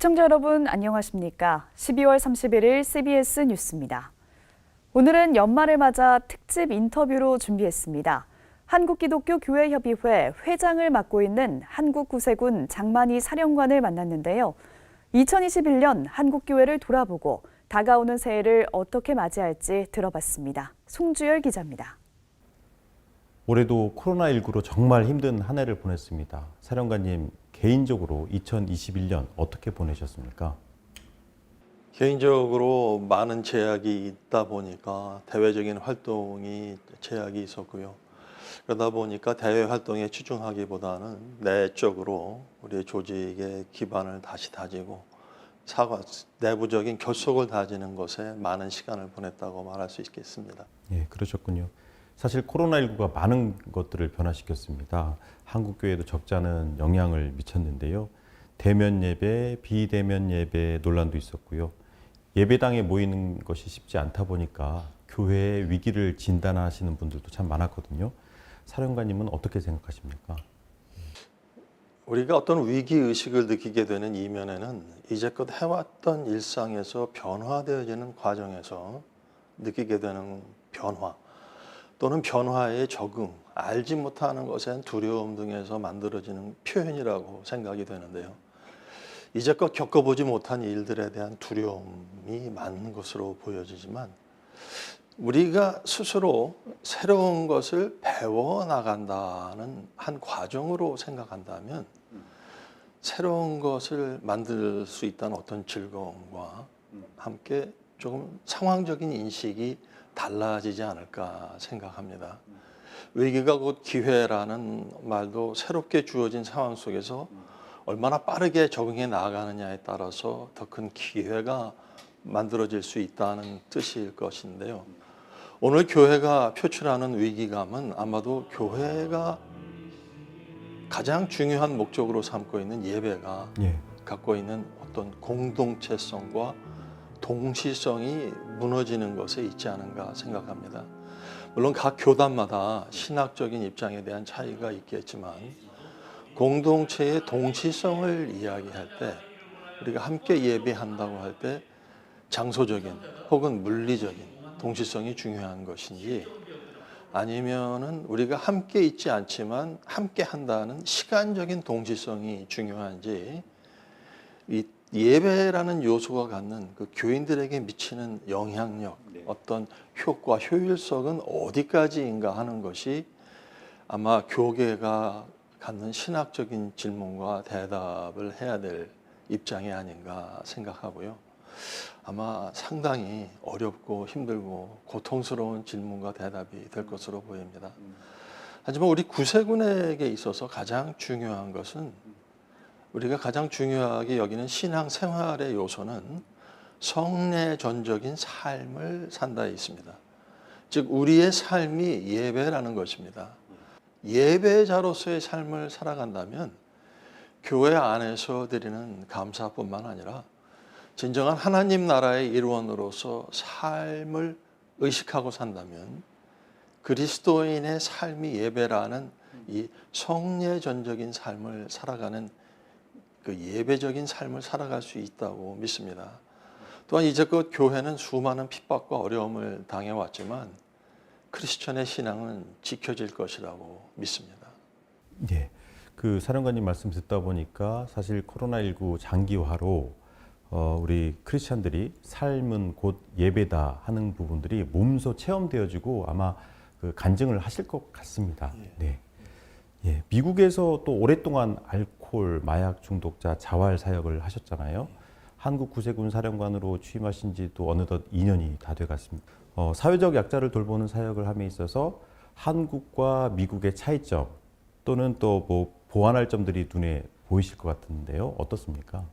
시청자 여러분 안녕하십니까? 12월 31일 CBS 뉴스입니다. 오늘은 연말을 맞아 특집 인터뷰로 준비했습니다. 한국기독교교회협의회 회장을 맡고 있는 한국구세군 장만희 사령관을 만났는데요. 2021년 한국교회를 돌아보고 다가오는 새해를 어떻게 맞이할지 들어봤습니다. 송주열 기자입니다. 올해도 코로나19로 정말 힘든 한 해를 보냈습니다. 사령관님, 개인적으로 2021년 어떻게 보내셨습니까? 개인적으로 많은 제약이 있다 보니까 대외적인 활동이 제약이 있었고요. 그러다 보니까 대외 활동에 치중하기보다는 내적으로 우리 조직의 기반을 다시 다지고 내부적인 결속을 다지는 것에 많은 시간을 보냈다고 말할 수 있겠습니다. 예, 그러셨군요. 사실 코로나19가 많은 것들을 변화시켰습니다. 한국교회도 적지 않은 영향을 미쳤는데요. 대면 예배, 비대면 예배 논란도 있었고요. 예배당에 모이는 것이 쉽지 않다 보니까 교회의 위기를 진단하시는 분들도 참 많았거든요. 사령관님은 어떻게 생각하십니까? 우리가 어떤 위기의식을 느끼게 되는 이면에는 이제껏 해왔던 일상에서 변화되어지는 과정에서 느끼게 되는 변화 또는 변화에 적응, 알지 못하는 것엔 두려움 등에서 만들어지는 표현이라고 생각이 되는데요. 이제껏 겪어보지 못한 일들에 대한 두려움이 많은 것으로 보여지지만 우리가 스스로 새로운 것을 배워나간다는 한 과정으로 생각한다면 새로운 것을 만들 수 있다는 어떤 즐거움과 함께 조금 상황적인 인식이 달라지지 않을까 생각합니다. 위기가 곧 기회라는 말도 새롭게 주어진 상황 속에서 얼마나 빠르게 적응해 나아가느냐에 따라서 더 큰 기회가 만들어질 수 있다는 뜻일 것인데요. 오늘 교회가 표출하는 위기감은 아마도 교회가 가장 중요한 목적으로 삼고 있는 예배가 갖고 있는 어떤 공동체성과 동시성이 무너지는 것에 있지 않은가 생각합니다. 물론 각 교단마다 신학적인 입장에 대한 차이가 있겠지만 공동체의 동시성을 이야기할 때 우리가 함께 예배한다고 할 때 장소적인 혹은 물리적인 동시성이 중요한 것인지 아니면은 우리가 함께 있지 않지만 함께 한다는 시간적인 동시성이 중요한지 이 예배라는 요소가 갖는 그 교인들에게 미치는 영향력, 어떤 효과, 효율성은 어디까지인가 하는 것이 아마 교계가 갖는 신학적인 질문과 대답을 해야 될 입장이 아닌가 생각하고요. 아마 상당히 어렵고 힘들고 고통스러운 질문과 대답이 될 것으로 보입니다. 하지만 우리 구세군에게 있어서 가장 중요한 것은 우리가 가장 중요하게 여기는 신앙생활의 요소는 성례전적인 삶을 산다에 있습니다. 즉 우리의 삶이 예배라는 것입니다. 예배자로서의 삶을 살아간다면 교회 안에서 드리는 감사뿐만 아니라 진정한 하나님 나라의 일원으로서 삶을 의식하고 산다면 그리스도인의 삶이 예배라는 이 성례전적인 삶을 살아가는 그 예배적인 삶을 살아갈 수 있다고 믿습니다. 또한 이제껏 교회는 수많은 핍박과 어려움을 당해왔지만 크리스천의 신앙은 지켜질 것이라고 믿습니다. 예, 그 사령관님 말씀 듣다 보니까 사실 코로나19 장기화로 우리 크리스천들이 삶은 곧 예배다 하는 부분들이 몸소 체험되어지고 아마 그 간증을 하실 것 같습니다. 네. 예, 미국에서 또 오랫동안 알코올, 마약 중독자 자활 사역을 하셨잖아요. 한국 구세군 사령관으로 취임하신 지 또 어느덧 2년이 다 돼갔습니다. 사회적 약자를 돌보는 사역을 함에 있어서 한국과 미국의 차이점 또는 또 뭐 보완할 점들이 눈에 보이실 것 같은데요. 어떻습니까?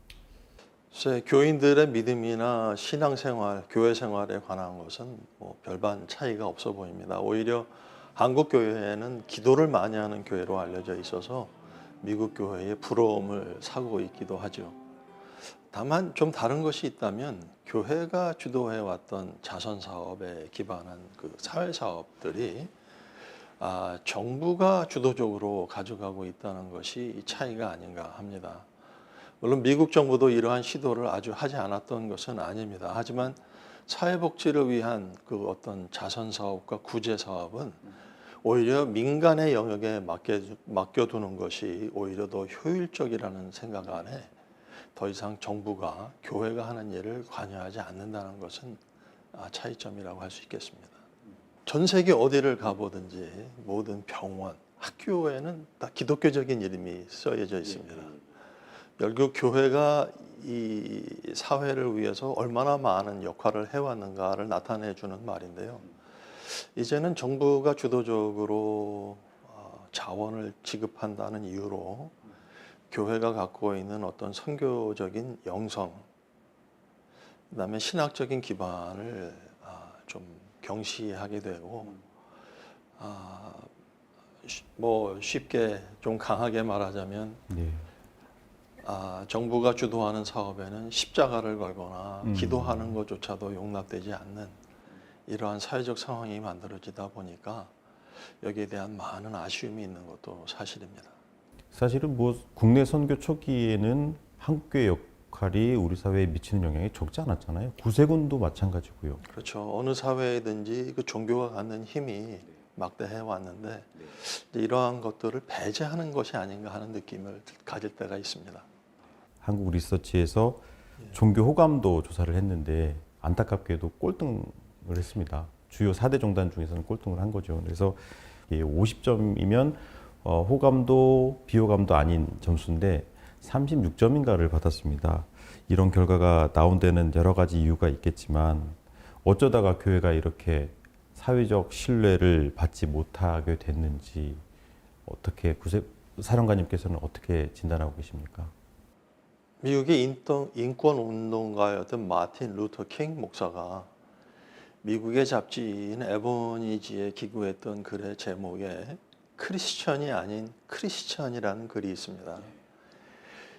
교인들의 믿음이나 신앙생활, 교회 생활에 관한 것은 뭐 별반 차이가 없어 보입니다. 오히려 한국 교회는 기도를 많이 하는 교회로 알려져 있어서 미국 교회의 부러움을 사고 있기도 하죠. 다만 좀 다른 것이 있다면 교회가 주도해 왔던 자선 사업에 기반한 그 사회 사업들이 정부가 주도적으로 가져가고 있다는 것이 차이가 아닌가 합니다. 물론 미국 정부도 이러한 시도를 아주 하지 않았던 것은 아닙니다. 하지만 사회복지를 위한 그 어떤 자선 사업과 구제 사업은 오히려 민간의 영역에 맡겨두는 것이 오히려 더 효율적이라는 생각 안에 더 이상 정부가 교회가 하는 일을 관여하지 않는다는 것은 차이점이라고 할 수 있겠습니다. 전 세계 어디를 가보든지 모든 병원, 학교에는 다 기독교적인 이름이 써여져 있습니다. 결국 교회가 이 사회를 위해서 얼마나 많은 역할을 해왔는가를 나타내 주는 말인데요. 이제는 정부가 주도적으로 자원을 지급한다는 이유로 교회가 갖고 있는 어떤 선교적인 영성, 그다음에 신학적인 기반을 좀 경시하게 되고, 뭐 쉽게 좀 강하게 말하자면 네. 정부가 주도하는 사업에는 십자가를 걸거나 기도하는 것조차도 용납되지 않는 이러한 사회적 상황이 만들어지다 보니까 여기에 대한 많은 아쉬움이 있는 것도 사실입니다. 사실은 뭐 국내 선교 초기에는 한국교회 역할이 우리 사회에 미치는 영향이 적지 않았잖아요. 구세군도 마찬가지고요. 그렇죠. 어느 사회이든지 그 종교가 갖는 힘이 막대해 왔는데 이제 이러한 것들을 배제하는 것이 아닌가 하는 느낌을 가질 때가 있습니다. 한국 리서치에서 종교 호감도 조사를 했는데 안타깝게도 꼴등을 했습니다. 주요 4대 종단 중에서는 꼴등을 한 거죠. 그래서 50점이면 호감도 비호감도 아닌 점수인데 36점인가를 받았습니다. 이런 결과가 나온 데는 여러 가지 이유가 있겠지만 어쩌다가 교회가 이렇게 사회적 신뢰를 받지 못하게 됐는지 어떻게 사령관님께서는 어떻게 진단하고 계십니까? 미국의 인권 운동가였던 마틴 루터 킹 목사가 미국의 잡지인 에보니지에 기고했던 글의 제목에 크리스천이 아닌 크리스천이라는 글이 있습니다.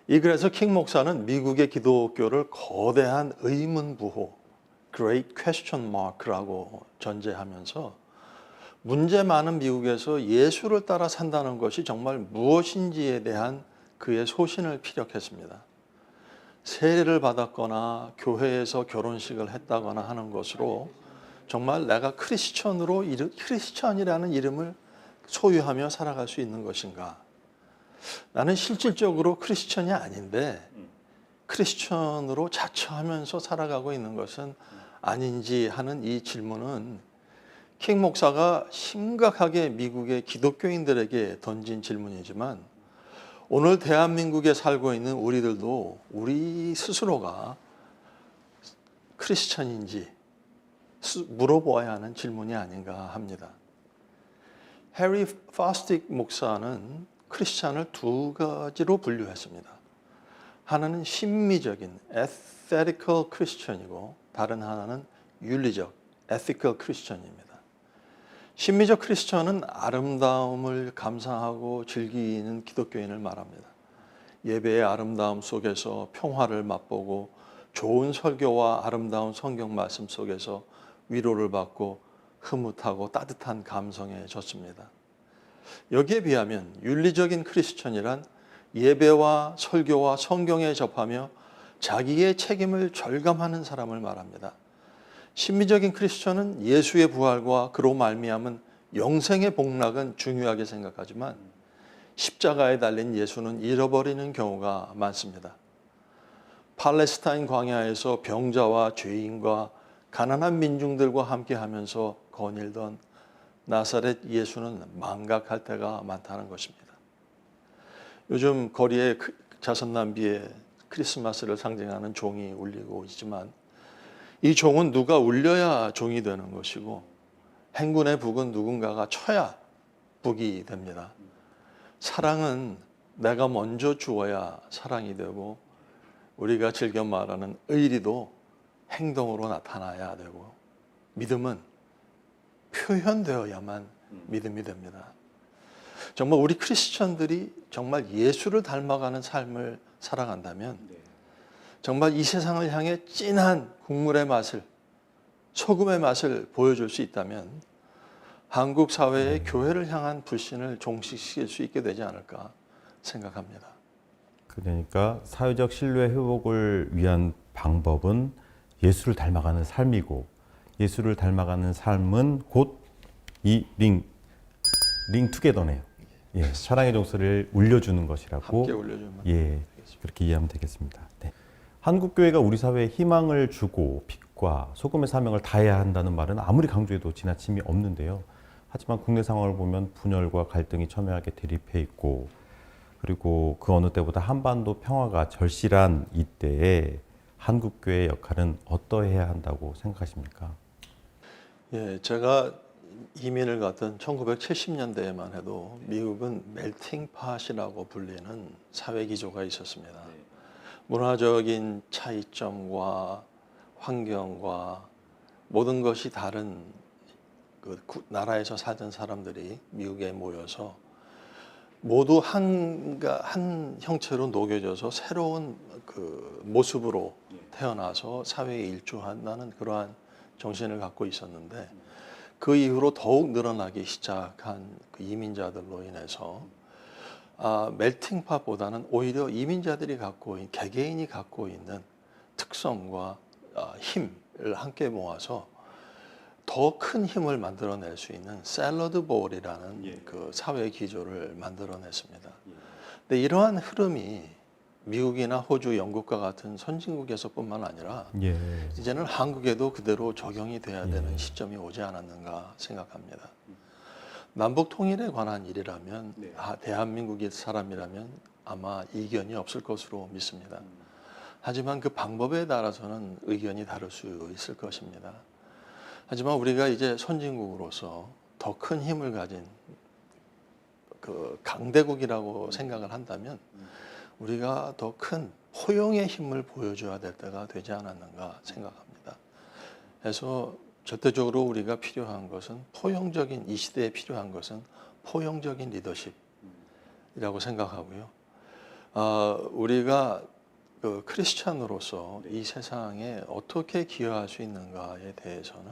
이 글에서 킹 목사는 미국의 기독교를 거대한 의문부호 Great Question Mark라고 전제하면서 문제 많은 미국에서 예수를 따라 산다는 것이 정말 무엇인지에 대한 그의 소신을 피력했습니다. 세례를 받았거나 교회에서 결혼식을 했다거나 하는 것으로 정말 내가 크리스천이라는 이름을 소유하며 살아갈 수 있는 것인가? 나는 실질적으로 크리스천이 아닌데 크리스천으로 자처하면서 살아가고 있는 것은 아닌지 하는 이 질문은 킹 목사가 심각하게 미국의 기독교인들에게 던진 질문이지만 오늘 대한민국에 살고 있는 우리들도 우리 스스로가 크리스천인지 물어보아야 하는 질문이 아닌가 합니다. 해리 파스틱 목사는 크리스천을 두 가지로 분류했습니다. 하나는 심미적인 ethical Christian이고 다른 하나는 윤리적 ethical Christian입니다. 심미적 크리스천은 아름다움을 감상하고 즐기는 기독교인을 말합니다. 예배의 아름다움 속에서 평화를 맛보고 좋은 설교와 아름다운 성경 말씀 속에서 위로를 받고 흐뭇하고 따뜻한 감성에 젖습니다. 여기에 비하면 윤리적인 크리스천이란 예배와 설교와 성경에 접하며 자기의 책임을 절감하는 사람을 말합니다. 심미적인 크리스천은 예수의 부활과 그로 말미암은 영생의 복락은 중요하게 생각하지만 십자가에 달린 예수는 잃어버리는 경우가 많습니다. 팔레스타인 광야에서 병자와 죄인과 가난한 민중들과 함께하면서 거닐던 나사렛 예수는 망각할 때가 많다는 것입니다. 요즘 거리에 자선 낭비에 크리스마스를 상징하는 종이 울리고 있지만 이 종은 누가 울려야 종이 되는 것이고 행군의 북은 누군가가 쳐야 북이 됩니다. 사랑은 내가 먼저 주어야 사랑이 되고 우리가 즐겨 말하는 의리도 행동으로 나타나야 되고 믿음은 표현되어야만 믿음이 됩니다. 정말 우리 크리스천들이 정말 예수를 닮아가는 삶을 살아간다면 정말 이 세상을 향해 진한 국물의 맛을, 소금의 맛을 보여줄 수 있다면 한국 사회의 교회를 향한 불신을 종식시킬 수 있게 되지 않을까 생각합니다. 그러니까 사회적 신뢰 회복을 위한 방법은 예수를 닮아가는 삶이고 예수를 닮아가는 삶은 곧 이 링 투게더네요. 예, 사랑의 종소리를 울려주는 것이라고 함께 올려주면 예, 그렇게 이해하면 되겠습니다. 네. 한국 교회가 우리 사회에 희망을 주고 빛과 소금의 사명을 다해야 한다는 말은 아무리 강조해도 지나침이 없는데요. 하지만 국내 상황을 보면 분열과 갈등이 첨예하게 대립해 있고 그리고 그 어느 때보다 한반도 평화가 절실한 이때에 한국 교회의 역할은 어떠해야 한다고 생각하십니까? 예, 제가 이민을 갔던 1970년대에만 해도 미국은 멜팅 팟이라고 불리는 사회 기조가 있었습니다. 문화적인 차이점과 환경과 모든 것이 다른 그 나라에서 살던 사람들이 미국에 모여서 모두 한 형체로 녹여져서 새로운 그 모습으로 태어나서 사회에 일조한다는 그러한 정신을 갖고 있었는데 그 이후로 더욱 늘어나기 시작한 그 이민자들로 인해서 멜팅팟보다는 오히려 이민자들이 개개인이 갖고 있는 특성과 힘을 함께 모아서 더 큰 힘을 만들어낼 수 있는 샐러드 볼이라는 그 사회 기조를 만들어냈습니다. 근데 이러한 흐름이 미국이나 호주, 영국과 같은 선진국에서뿐만 아니라 예. 이제는 한국에도 그대로 적용이 돼야 되는 시점이 오지 않았는가 생각합니다. 남북 통일에 관한 일이라면 대한민국의 사람이라면 아마 이견이 없을 것으로 믿습니다. 하지만 그 방법에 따라서는 의견이 다를 수 있을 것입니다. 하지만 우리가 이제 선진국으로서 더 큰 힘을 가진 그 강대국이라고 생각을 한다면 우리가 더 큰 포용의 힘을 보여줘야 될 때가 되지 않았는가 생각합니다. 그래서 절대적으로 우리가 필요한 것은 이 시대에 필요한 것은 포용적인 리더십이라고 생각하고요. 우리가 그 크리스찬으로서 이 세상에 어떻게 기여할 수 있는가에 대해서는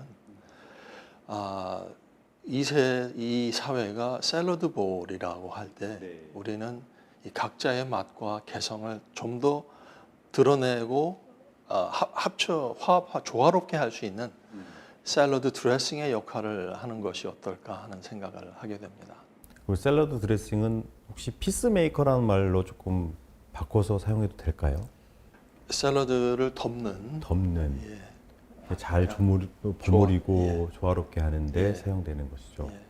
이 사회가 샐러드 볼이라고 할 때 우리는 이 각자의 맛과 개성을 좀 더 드러내고 조화롭게 할 수 있는 샐러드 드레싱의 역할을 하는 것이 어떨까 하는 생각을 하게 됩니다. 그 샐러드 드레싱은 혹시 피스메이커라는 말로 조금 바꿔서 사용해도 될까요? 샐러드를 덮는 예. 잘 버무리고 조화롭게 하는데 예. 사용되는 것이죠. 예.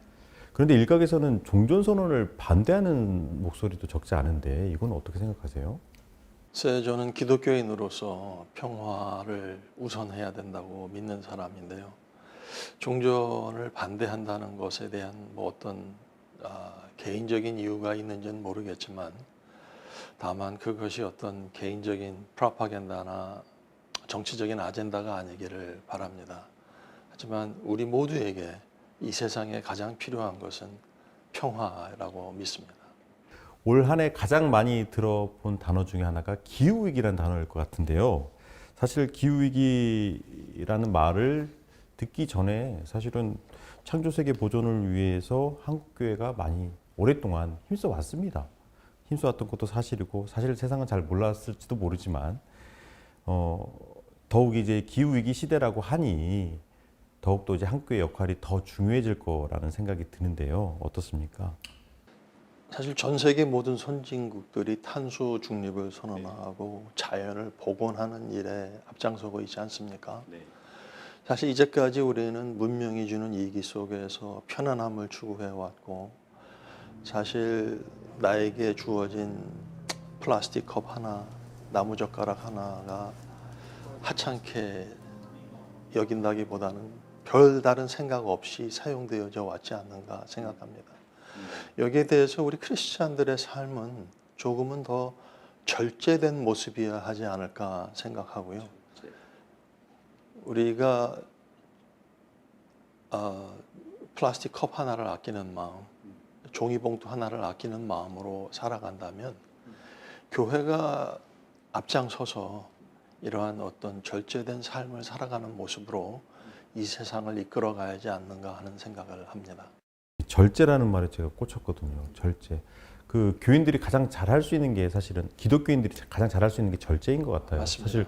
그런데 일각에서는 종전 선언을 반대하는 목소리도 적지 않은데 이건 어떻게 생각하세요? 저는 기독교인으로서 평화를 우선해야 된다고 믿는 사람인데요. 종전을 반대한다는 것에 대한 어떤 개인적인 이유가 있는지는 모르겠지만 다만 그것이 어떤 개인적인 프로파간다나 정치적인 아젠다가 아니기를 바랍니다. 하지만 우리 모두에게 이 세상에 가장 필요한 것은 평화라고 믿습니다. 올 한 해 가장 많이 들어본 단어 중에 하나가 기후위기라는 단어일 것 같은데요. 사실 기후위기라는 말을 듣기 전에 사실은 창조세계 보존을 위해서 한국교회가 많이 오랫동안 힘써 왔습니다. 힘써 왔던 것도 사실이고 사실 세상은 잘 몰랐을지도 모르지만 더욱 이제 기후위기 시대라고 하니 더욱더 이제 한국교회 역할이 더 중요해질 거라는 생각이 드는데요. 어떻습니까? 사실 전 세계 모든 선진국들이 탄소 중립을 선언하고 자연을 복원하는 일에 앞장서고 있지 않습니까? 사실 이제까지 우리는 문명이 주는 이기 속에서 편안함을 추구해 왔고 사실 나에게 주어진 플라스틱 컵 하나, 나무젓가락 하나가 하찮게 여긴다기보다는 별다른 생각 없이 사용되어져 왔지 않는가 생각합니다. 여기에 대해서 우리 크리스찬들의 삶은 조금은 더 절제된 모습이어야 하지 않을까 생각하고요. 우리가 플라스틱 컵 하나를 아끼는 마음, 종이봉투 하나를 아끼는 마음으로 살아간다면 교회가 앞장서서 이러한 어떤 절제된 삶을 살아가는 모습으로 이 세상을 이끌어 가야지 않는가 하는 생각을 합니다. 절제라는 말에 제가 꽂혔거든요. 절제. 그 교인들이 가장 잘할 수 있는 게 사실은 기독교인들이 가장 잘할 수 있는 게 절제인 것 같아요. 맞습니다. 사실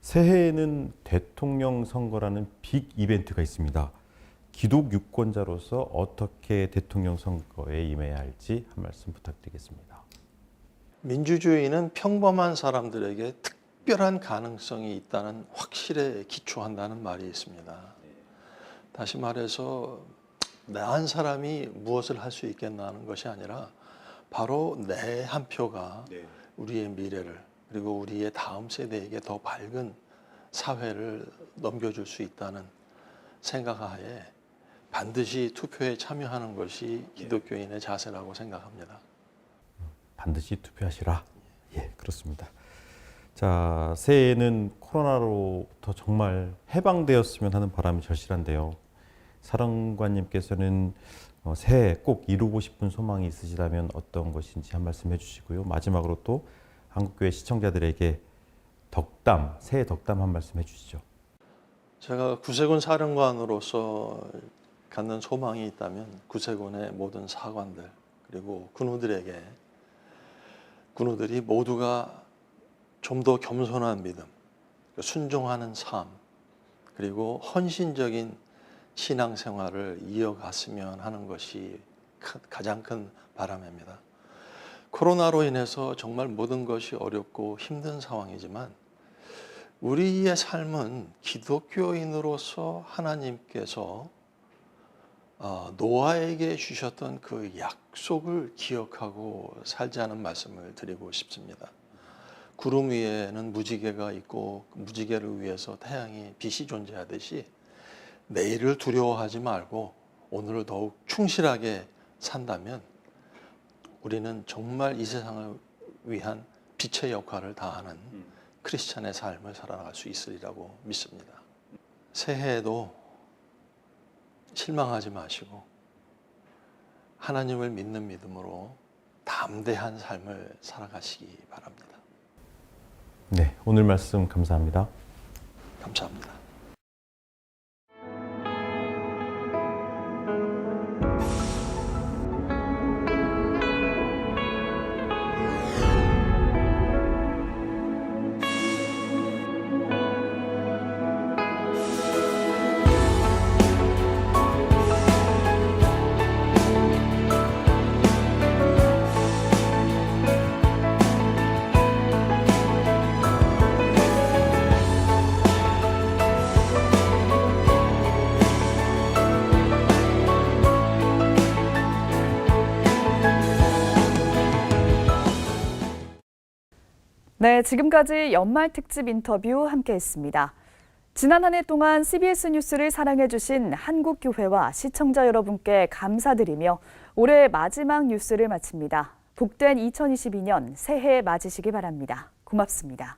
새해에는 대통령 선거라는 빅 이벤트가 있습니다. 기독 유권자로서 어떻게 대통령 선거에 임해야 할지 한 말씀 부탁드리겠습니다. 민주주의는 평범한 사람들에게 특별한 가능성이 있다는 확실에 기초한다는 말이 있습니다. 다시 말해서 나 한 사람이 무엇을 할 수 있겠나 하는 것이 아니라 바로 내 한 표가 우리의 미래를 그리고 우리의 다음 세대에게 더 밝은 사회를 넘겨줄 수 있다는 생각하에 반드시 투표에 참여하는 것이 기독교인의 자세라고 생각합니다. 반드시 투표하시라. 예, 그렇습니다. 자, 새해에는 코로나로부터 정말 해방되었으면 하는 바람이 절실한데요. 사령관님께서는 새해 꼭 이루고 싶은 소망이 있으시다면 어떤 것인지 한 말씀 해주시고요. 마지막으로 또 한국교회 시청자들에게 덕담, 새해 덕담 한 말씀 해주시죠. 제가 구세군 사령관으로서 갖는 소망이 있다면 구세군의 모든 사관들 그리고 군우들이 모두가 좀 더 겸손한 믿음, 순종하는 삶 그리고 헌신적인 신앙생활을 이어갔으면 하는 것이 가장 큰 바람입니다. 코로나로 인해서 정말 모든 것이 어렵고 힘든 상황이지만 우리의 삶은 기독교인으로서 하나님께서 노아에게 주셨던 그 약속을 기억하고 살자는 말씀을 드리고 싶습니다. 구름 위에는 무지개가 있고 무지개를 위해서 태양이 빛이 존재하듯이 내일을 두려워하지 말고 오늘을 더욱 충실하게 산다면 우리는 정말 이 세상을 위한 빛의 역할을 다하는 크리스찬의 삶을 살아갈 수 있으리라고 믿습니다. 새해에도 실망하지 마시고 하나님을 믿는 믿음으로 담대한 삶을 살아가시기 바랍니다. 네, 오늘 말씀 감사합니다. 감사합니다. 네, 지금까지 연말 특집 인터뷰 함께했습니다. 지난 한 해 동안 CBS 뉴스를 사랑해주신 한국교회와 시청자 여러분께 감사드리며 올해 마지막 뉴스를 마칩니다. 복된 2022년 새해 맞으시기 바랍니다. 고맙습니다.